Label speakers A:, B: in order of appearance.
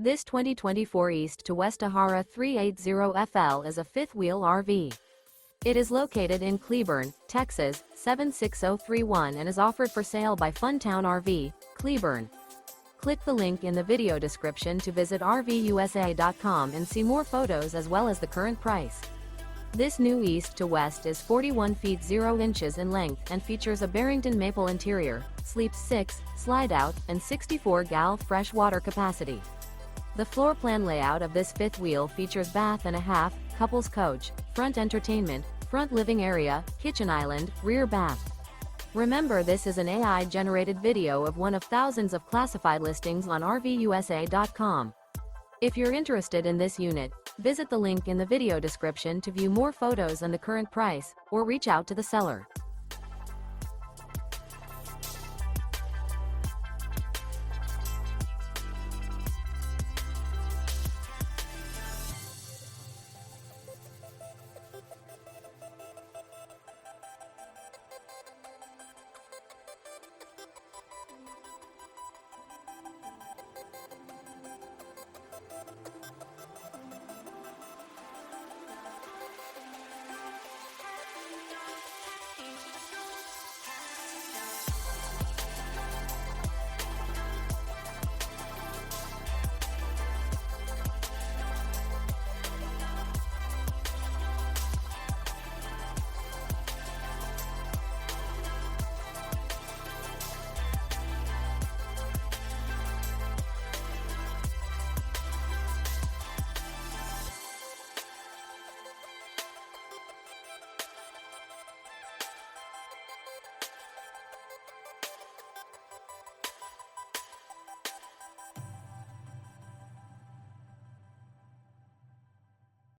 A: This 2024 East to West Ahara 380FL is a fifth-wheel RV. It is located in Cleburne, Texas, 76031 and is offered for sale by Funtown RV, Cleburne. Click the link in the video description to visit RVUSA.com and see more photos as well as the current price. This new East to West is 41 feet 0 inches in length and features a Barrington Maple interior, sleeps 6, slide-out, and 64-gal fresh water capacity. The floor plan layout of this fifth wheel features bath and a half, couples coach, front entertainment, front living area, kitchen island, rear bath. Remember, this is an AI-generated video of one of thousands of classified listings on RVUSA.com. If you're interested in this unit, visit the link in the video description to view more photos and the current price, or reach out to the seller.